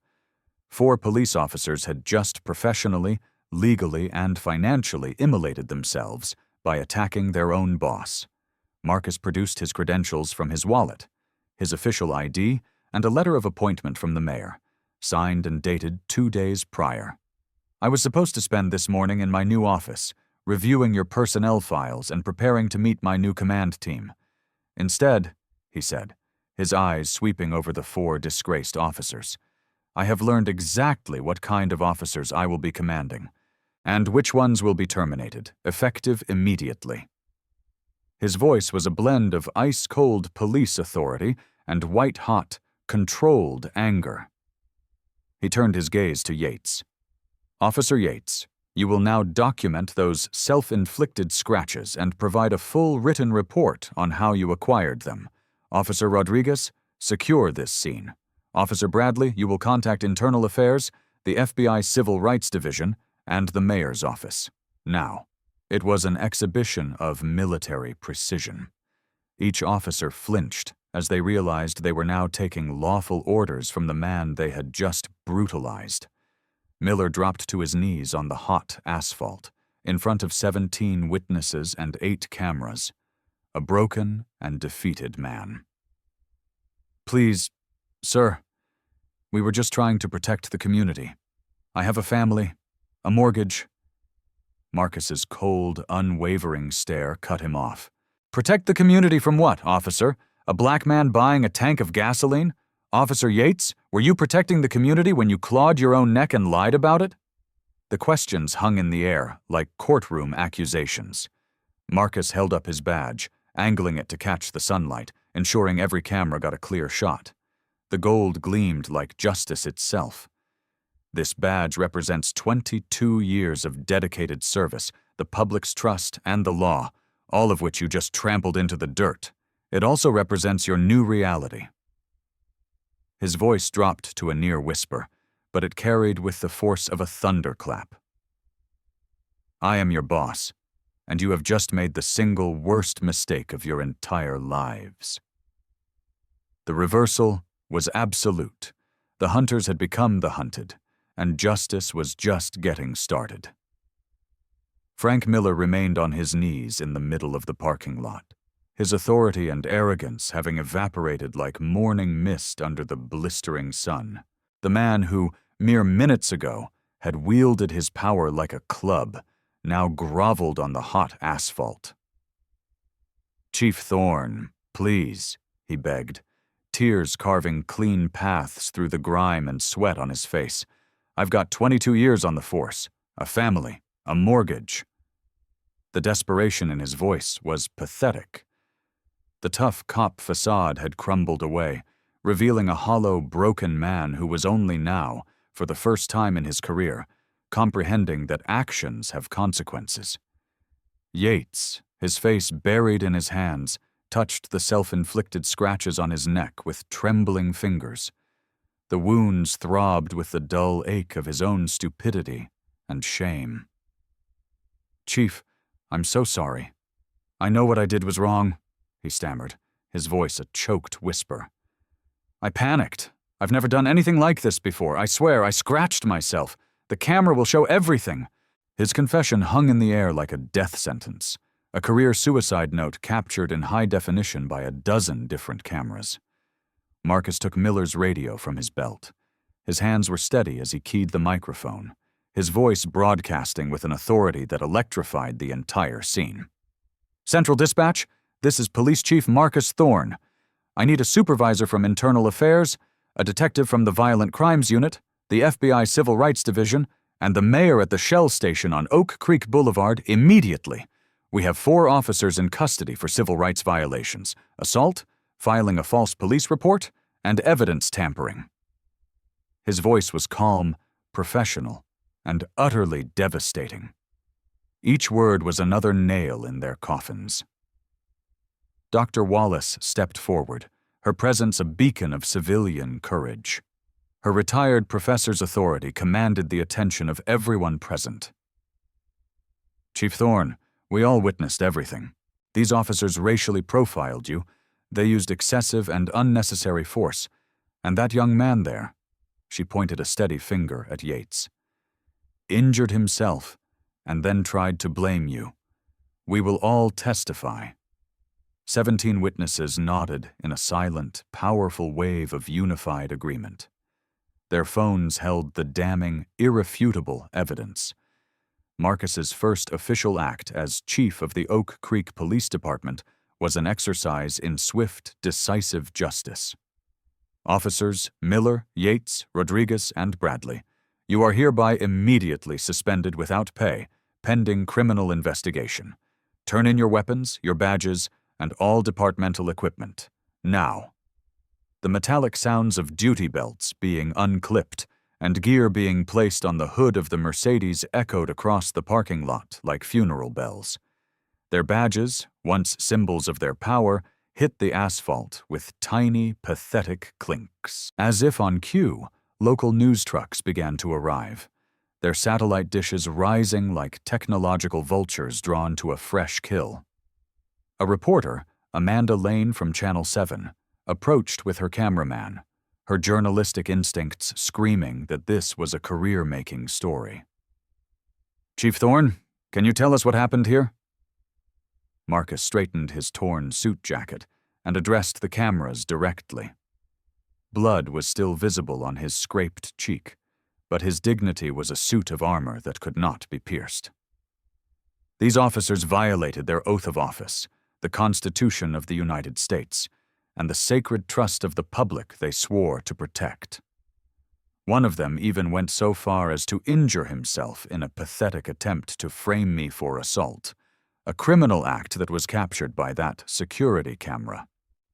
4 police officers had just professionally, legally, and financially immolated themselves by attacking their own boss. Marcus produced his credentials from his wallet, his official ID, and a letter of appointment from the mayor, signed and dated 2 days prior. "I was supposed to spend this morning in my new office, reviewing your personnel files and preparing to meet my new command team. Instead," he said, his eyes sweeping over the 4 disgraced officers, "I have learned exactly what kind of officers I will be commanding, and which ones will be terminated, effective immediately." His voice was a blend of ice-cold police authority and white-hot, controlled anger. He turned his gaze to Yates. "Officer Yates, you will now document those self-inflicted scratches and provide a full written report on how you acquired them. Officer Rodriguez, secure this scene. Officer Bradley, you will contact Internal Affairs, the FBI Civil Rights Division, and the mayor's office. Now." It was an exhibition of military precision. Each officer flinched as they realized they were now taking lawful orders from the man they had just brutalized. Miller dropped to his knees on the hot asphalt, in front of 17 witnesses and 8 cameras, a broken and defeated man. "Please, sir, we were just trying to protect the community. I have a family, a mortgage." Marcus's cold, unwavering stare cut him off. "Protect the community from what, officer? A black man buying a tank of gasoline? Officer Yates, were you protecting the community when you clawed your own neck and lied about it?" The questions hung in the air like courtroom accusations. Marcus held up his badge, angling it to catch the sunlight, ensuring every camera got a clear shot. The gold gleamed like justice itself. "This badge represents 22 years of dedicated service, the public's trust, and the law, all of which you just trampled into the dirt. It also represents your new reality." His voice dropped to a near whisper, but it carried with the force of a thunderclap. "I am your boss, and you have just made the single worst mistake of your entire lives." The reversal was absolute. The hunters had become the hunted, and justice was just getting started. Frank Miller remained on his knees in the middle of the parking lot, his authority and arrogance having evaporated like morning mist under the blistering sun. The man who, mere minutes ago, had wielded his power like a club, now groveled on the hot asphalt. "Chief Thorne, please," he begged, tears carving clean paths through the grime and sweat on his face. "I've got 22 years on the force, a family, a mortgage." The desperation in his voice was pathetic. The tough cop facade had crumbled away, revealing a hollow, broken man who was only now, for the first time in his career, comprehending that actions have consequences. Yates, his face buried in his hands, touched the self-inflicted scratches on his neck with trembling fingers. The wounds throbbed with the dull ache of his own stupidity and shame. "Chief, I'm so sorry. I know what I did was wrong," he stammered, his voice a choked whisper. "I panicked. I've never done anything like this before. I swear, I scratched myself. The camera will show everything." His confession hung in the air like a death sentence, a career suicide note captured in high definition by a dozen different cameras. Marcus took Miller's radio from his belt. His hands were steady as he keyed the microphone, his voice broadcasting with an authority that electrified the entire scene. "Central Dispatch, this is Police Chief Marcus Thorne. I need a supervisor from Internal Affairs, a detective from the Violent Crimes Unit, the FBI Civil Rights Division, and the mayor at the Shell Station on Oak Creek Boulevard immediately. We have 4 officers in custody for civil rights violations, assault, filing a false police report, and evidence tampering." His voice was calm, professional, and utterly devastating. Each word was another nail in their coffins. Dr. Wallace stepped forward, her presence a beacon of civilian courage. Her retired professor's authority commanded the attention of everyone present. "Chief Thorne, we all witnessed everything. These officers racially profiled you. They used excessive and unnecessary force. And that young man there," she pointed a steady finger at Yates, "injured himself and then tried to blame you. We will all testify." 17 witnesses nodded in a silent, powerful wave of unified agreement. Their phones held the damning, irrefutable evidence. Marcus's first official act as chief of the Oak Creek Police Department was an exercise in swift, decisive justice. "Officers Miller, Yates, Rodriguez, and Bradley, you are hereby immediately suspended without pay, pending criminal investigation. Turn in your weapons, your badges, and all departmental equipment. Now." The metallic sounds of duty belts being unclipped and gear being placed on the hood of the Mercedes echoed across the parking lot like funeral bells. Their badges, once symbols of their power, hit the asphalt with tiny, pathetic clinks. As if on cue, local news trucks began to arrive, their satellite dishes rising like technological vultures drawn to a fresh kill. A reporter, Amanda Lane from Channel 7, approached with her cameraman, her journalistic instincts screaming that this was a career-making story. "Chief Thorne, can you tell us what happened here?" Marcus straightened his torn suit jacket and addressed the cameras directly. Blood was still visible on his scraped cheek, but his dignity was a suit of armor that could not be pierced. "These officers violated their oath of office, the Constitution of the United States, and the sacred trust of the public they swore to protect. One of them even went so far as to injure himself in a pathetic attempt to frame me for assault, a criminal act that was captured by that security camera."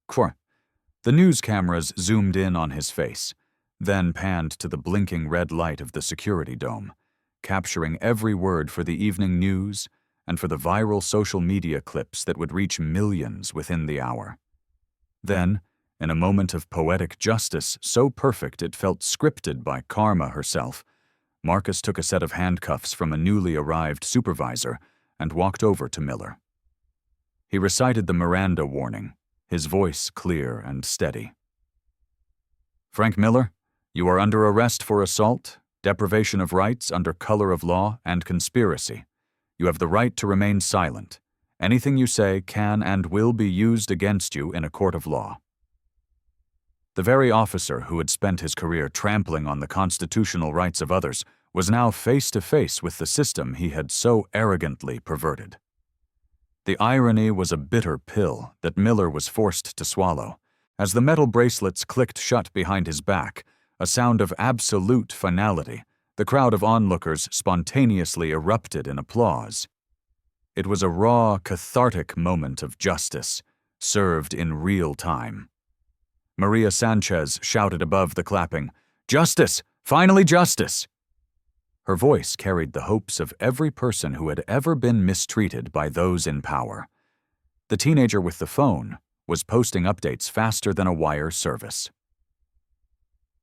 The news cameras zoomed in on his face, then panned to the blinking red light of the security dome, capturing every word for the evening news and for the viral social media clips that would reach millions within the hour. Then, in a moment of poetic justice so perfect it felt scripted by Karma herself, Marcus took a set of handcuffs from a newly arrived supervisor and walked over to Miller. He recited the Miranda warning, his voice clear and steady. "Frank Miller, you are under arrest for assault, deprivation of rights under color of law, and conspiracy. You have the right to remain silent. Anything you say can and will be used against you in a court of law." The very officer who had spent his career trampling on the constitutional rights of others was now face to face with the system he had so arrogantly perverted. The irony was a bitter pill that Miller was forced to swallow. As the metal bracelets clicked shut behind his back, a sound of absolute finality, the crowd of onlookers spontaneously erupted in applause. It was a raw, cathartic moment of justice, served in real time. Maria Sanchez shouted above the clapping, "Justice! Finally justice!" Her voice carried the hopes of every person who had ever been mistreated by those in power. The teenager with the phone was posting updates faster than a wire service.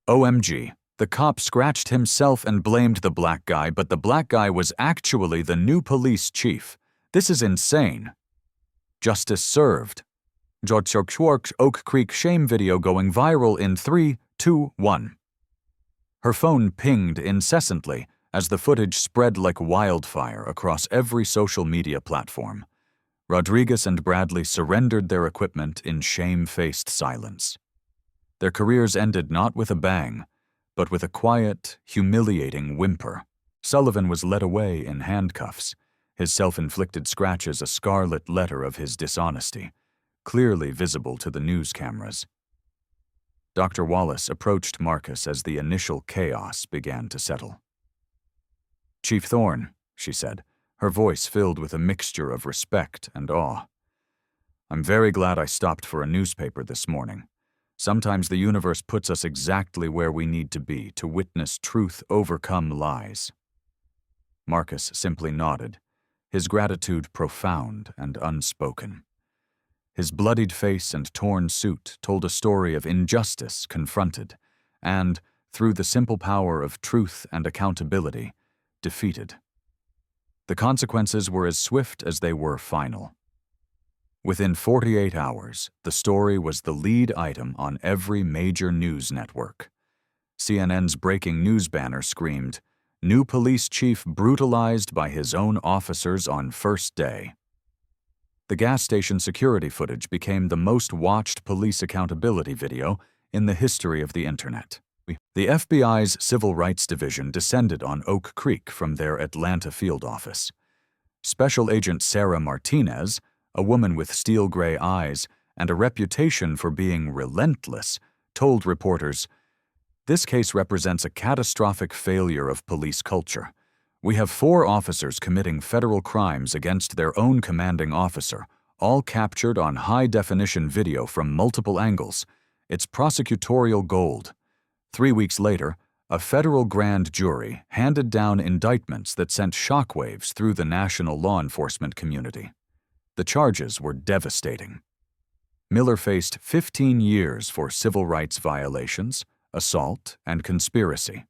OMG, the cop scratched himself and blamed the black guy, but the black guy was actually the new police chief. This is insane. Justice served. George Schwartz Oak Creek shame video going viral in 3, 2, 1. Her phone pinged incessantly as the footage spread like wildfire across every social media platform. Rodriguez and Bradley surrendered their equipment in shame-faced silence. Their careers ended not with a bang, but with a quiet, humiliating whimper. Sullivan was led away in handcuffs, his self-inflicted scratches a scarlet letter of his dishonesty, clearly visible to the news cameras. Dr. Wallace approached Marcus as the initial chaos began to settle. "Chief Thorne," she said, her voice filled with a mixture of respect and awe. "I'm very glad I stopped for a newspaper this morning. Sometimes the universe puts us exactly where we need to be to witness truth overcome lies." Marcus simply nodded, his gratitude profound and unspoken. His bloodied face and torn suit told a story of injustice confronted and, through the simple power of truth and accountability, defeated. The consequences were as swift as they were final. Within 48 hours, the story was the lead item on every major news network. CNN's breaking news banner screamed, "New police chief brutalized by his own officers on first day." The gas station security footage became the most watched police accountability video in the history of the internet. The FBI's Civil Rights Division descended on Oak Creek from their Atlanta field office. Special Agent Sarah Martinez, a woman with steel-gray eyes and a reputation for being relentless, told reporters, "This case represents a catastrophic failure of police culture. We have 4 officers committing federal crimes against their own commanding officer, all captured on high-definition video from multiple angles. It's prosecutorial gold." 3 weeks later, a federal grand jury handed down indictments that sent shockwaves through the national law enforcement community. The charges were devastating. Miller faced 15 years for civil rights violations, assault, and conspiracy.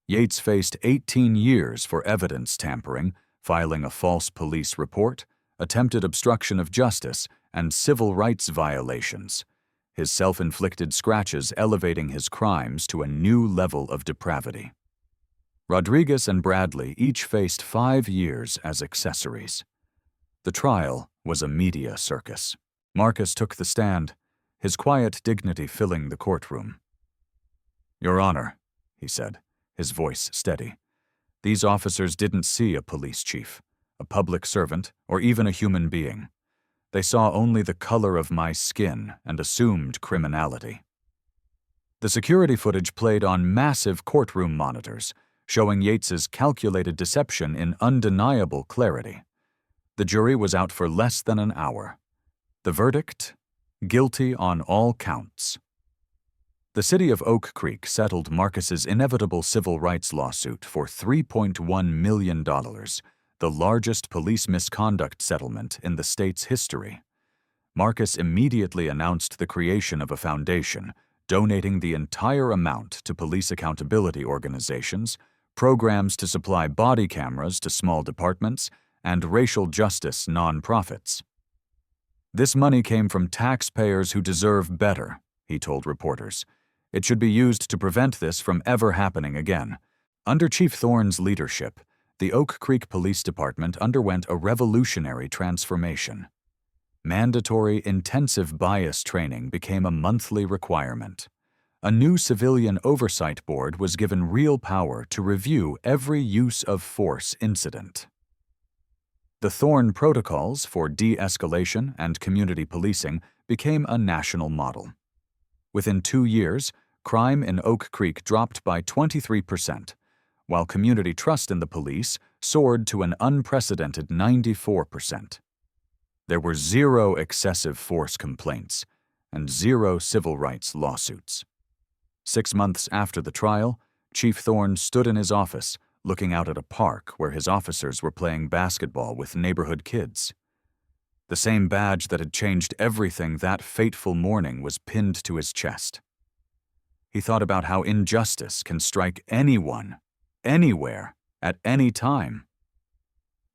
Yates faced 18 years for evidence tampering, filing a false police report, attempted obstruction of justice, and civil rights violations, his self-inflicted scratches elevating his crimes to a new level of depravity. Rodriguez and Bradley each faced 5 years as accessories. The trial was a media circus. Marcus took the stand, his quiet dignity filling the courtroom. "Your Honor," he said, his voice steady, "these officers didn't see a police chief, a public servant, or even a human being. They saw only the color of my skin and assumed criminality." The security footage played on massive courtroom monitors, showing Yates's calculated deception in undeniable clarity. The jury was out for less than an hour. The verdict? Guilty on all counts. The city of Oak Creek settled Marcus's inevitable civil rights lawsuit for $3.1 million, the largest police misconduct settlement in the state's history. Marcus immediately announced the creation of a foundation, donating the entire amount to police accountability organizations, programs to supply body cameras to small departments, and racial justice nonprofits. This money came from taxpayers who deserve better, he told reporters. It should be used to prevent this from ever happening again. Under Chief Thorne's leadership, the Oak Creek Police Department underwent a revolutionary transformation. Mandatory intensive bias training became a monthly requirement. A new civilian oversight board was given real power to review every use of force incident. The Thorne protocols for de-escalation and community policing became a national model. Within 2 years, crime in Oak Creek dropped by 23%, while community trust in the police soared to an unprecedented 94%. There were 0 excessive force complaints and 0 civil rights lawsuits. 6 months after the trial, Chief Thorne stood in his office, looking out at a park where his officers were playing basketball with neighborhood kids. The same badge that had changed everything that fateful morning was pinned to his chest. He thought about how injustice can strike anyone, anywhere, at any time.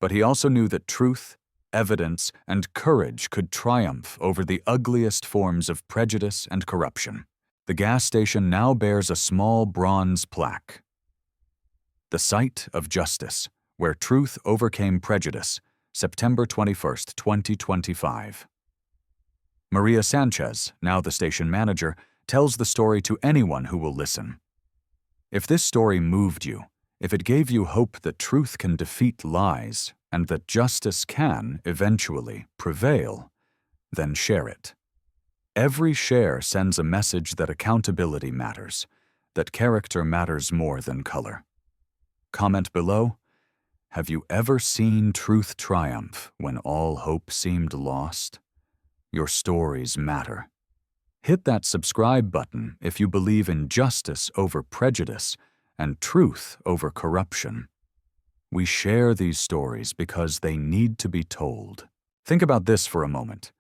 But he also knew that truth, evidence, and courage could triumph over the ugliest forms of prejudice and corruption. The gas station now bears a small bronze plaque. The Site of Justice, where truth overcame prejudice, September 21, 2025. Maria Sanchez, now the station manager, tells the story to anyone who will listen. If this story moved you, if it gave you hope that truth can defeat lies and that justice can, eventually, prevail, then share it. Every share sends a message that accountability matters, that character matters more than color. Comment below, have you ever seen truth triumph when all hope seemed lost? Your stories matter. Hit that subscribe button if you believe in justice over prejudice and truth over corruption. We share these stories because they need to be told. Think about this for a moment.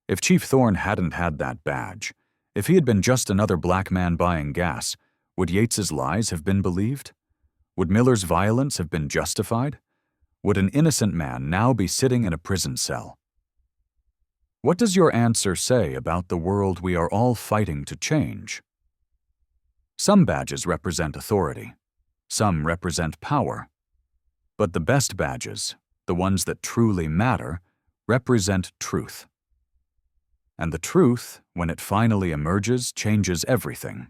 If Chief Thorne hadn't had that badge, if he had been just another black man buying gas, would Yates's lies have been believed? Would Miller's violence have been justified? Would an innocent man now be sitting in a prison cell? What does your answer say about the world we are all fighting to change? Some badges represent authority. Some represent power. But the best badges, the ones that truly matter, represent truth. And the truth, when it finally emerges, changes everything.